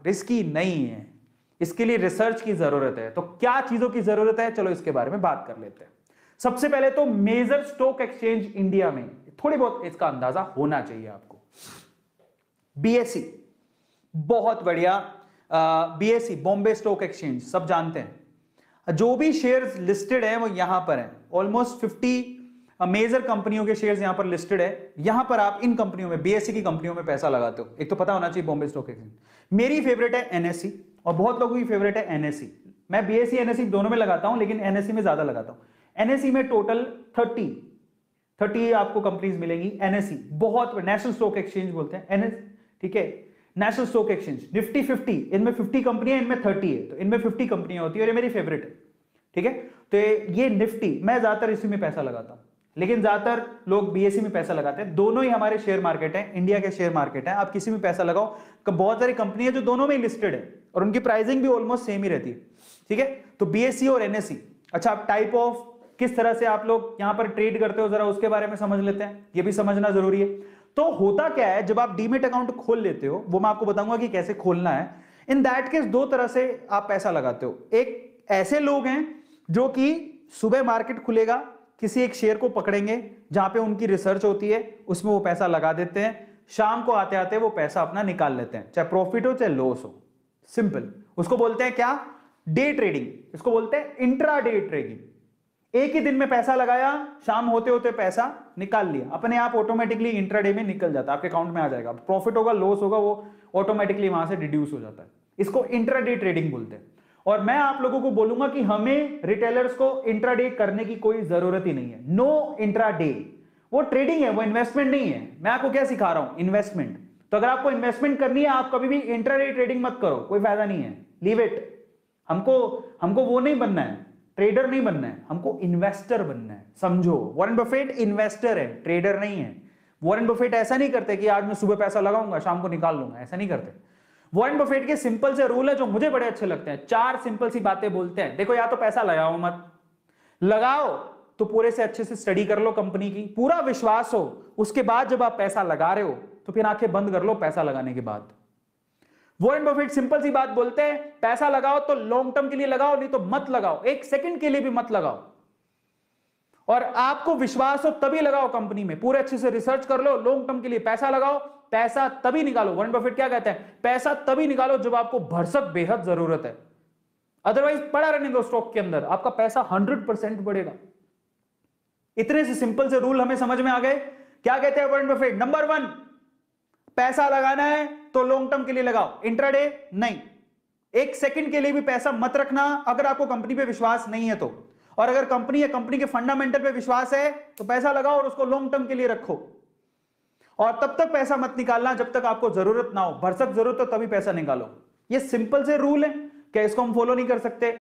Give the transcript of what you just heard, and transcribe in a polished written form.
Risky नहीं है, इसके लिए रिसर्च की जरूरत है। तो क्या चीजों की जरूरत है, चलो इसके बारे में बात कर लेते हैं। सबसे पहले तो मेजर स्टॉक एक्सचेंज इंडिया में थोड़ी बहुत इसका अंदाजा होना चाहिए आपको। बीएसई, बहुत बढ़िया, बीएसई बॉम्बे स्टॉक एक्सचेंज, सब जानते हैं। जो भी शेयर्स लिस्टेड है वो यहां पर है, ऑलमोस्ट 50 मेजर कंपनियों के शेयर्स यहां पर लिस्टेड है। यहां पर आप इन कंपनियों में, बीएसई की कंपनियों में पैसा लगाते हो। एक तो पता होना चाहिए बॉम्बे स्टॉक एक्सचेंज। मेरी फेवरेट है एनएससी और बहुत लोगों की फेवरेट है एनएससी। मैं बीएसई एनएससी दोनों में लगाता हूं, लेकिन एनएससी में ज्यादा लगाता हूं। एनएससी में टोटल 30 आपको कंपनीज मिलेंगी। एनएससी बहुत, नेशनल स्टॉक एक्सचेंज बोलते हैं एनएस, ठीक है, नेशनल स्टॉक एक्सचेंज। निफ्टी 50, इनमें 50 कंपनियां, इनमें 30 है, तो इनमें 50 कंपनियां होती है और ये मेरी फेवरेट है, ठीक है। तो ये निफ्टी, मैं ज्यादातर इसी में पैसा लगाता हूं, लेकिन ज्यादातर लोग बीएसई में पैसा लगाते हैं। दोनों ही हमारे शेयर मार्केट है, इंडिया के शेयर मार्केट है, आप किसी में पैसा लगाओ। बहुत सारी कंपनियां जो दोनों में लिस्टेड है और उनकी प्राइसिंग भी ऑलमोस्ट सेम ही रहती है, ठीक है। तो बीएसई और एनएसई। अच्छा, टाइप ऑफ किस तरह से आप लोग यहां पर ट्रेड करते हो, जरा उसके बारे में समझ लेते हैं, ये भी समझना जरूरी है। तो होता क्या है, जब आप डीमेट अकाउंट खोल लेते हो, वो मैं आपको बताऊंगा कि कैसे खोलना है। इन दैट केस दो तरह से आप पैसा लगाते हो। एक ऐसे लोग हैं जो कि सुबह मार्केट खुलेगा, किसी एक शेयर को पकड़ेंगे जहां पे उनकी रिसर्च होती है, उसमें वो पैसा लगा देते हैं, शाम को आते आते वो पैसा अपना निकाल लेते हैं, चाहे प्रॉफिट हो चाहे लॉस हो। सिंपल, उसको बोलते हैं क्या, डे ट्रेडिंग। इसको बोलते हैं इंट्रा डे ट्रेडिंग। एक ही दिन में पैसा लगाया, शाम होते होते पैसा निकाल लिया, अपने आप ऑटोमेटिकली इंट्राडे में निकल जाता है, आपके अकाउंट में आ जाएगा। प्रॉफिट होगा, लॉस होगा, वो ऑटोमेटिकली वहां से डिड्यूस हो जाता है। इसको इंट्राडे ट्रेडिंग बोलते हैं। और मैं आप लोगों को बोलूंगा कि हमें रिटेलर्स को इंट्राडे करने की कोई जरूरत ही नहीं है। नो इंट्राडे, वो ट्रेडिंग है, वो इन्वेस्टमेंट नहीं है। मैं आपको क्या सिखा रहा हूं, इन्वेस्टमेंट। तो अगर आपको इन्वेस्टमेंट करनी है, आप कभी भी इंट्राडे ट्रेडिंग मत करो, कोई फायदा नहीं है, लीव इट। हमको वो नहीं बनना है, ट्रेडर नहीं बनना है, हमको इन्वेस्टर बनना है, समझो। वॉरेन बफेट इन्वेस्टर है, ट्रेडर नहीं है। वॉरेन बफेट ऐसा नहीं करते कि आज मैं सुबह पैसा लगाऊंगा, शाम को निकाल लूंगा, ऐसा नहीं करते। वॉरेन बफेट के सिंपल से रूल है जो मुझे बड़े अच्छे लगते हैं। 4 सिंपल सी बातें बोलते हैं। देखो, या तो पैसा लगाओ मत, लगाओ तो पूरे से अच्छे से स्टडी कर लो कंपनी की, पूरा विश्वास हो, उसके बाद जब आप पैसा लगा रहे हो तो फिर आंखें बंद कर लो पैसा लगाने के बाद। वॉरेन बफेट सिंपल सी बात बोलते हैं, पैसा लगाओ तो लॉन्ग टर्म के लिए लगाओ, नहीं तो मत लगाओ, एक सेकंड के लिए भी मत लगाओ। और आपको विश्वास हो तभी लगाओ कंपनी में, पूरे अच्छे से रिसर्च कर लो, लॉन्ग टर्म के लिए पैसा लगाओ, पैसा तभी निकालो। वॉरेन बफेट क्या कहते हैं, पैसा तभी निकालो जब आपको भरसक बेहद जरूरत है, अदरवाइज पड़ा रहने दो स्टॉक के अंदर, आपका पैसा 100% बढ़ेगा। इतने से सिंपल से रूल हमें समझ में आ गए। क्या कहते हैं वॉरेन बफेट, नंबर 1, पैसा लगाना है तो लॉन्ग टर्म के लिए लगाओ, इंट्राडे नहीं। एक सेकंड के लिए भी पैसा मत रखना अगर आपको कंपनी पे विश्वास नहीं है तो। और अगर कंपनी है, कंपनी के फंडामेंटल पे विश्वास है तो पैसा लगाओ और उसको लॉन्ग टर्म के लिए रखो। और तब तक पैसा मत निकालना जब तक आपको जरूरत ना हो, भरसक जरूरत हो तभी पैसा निकालो। ये सिंपल से रूल है, क्या इसको हम फॉलो नहीं कर सकते?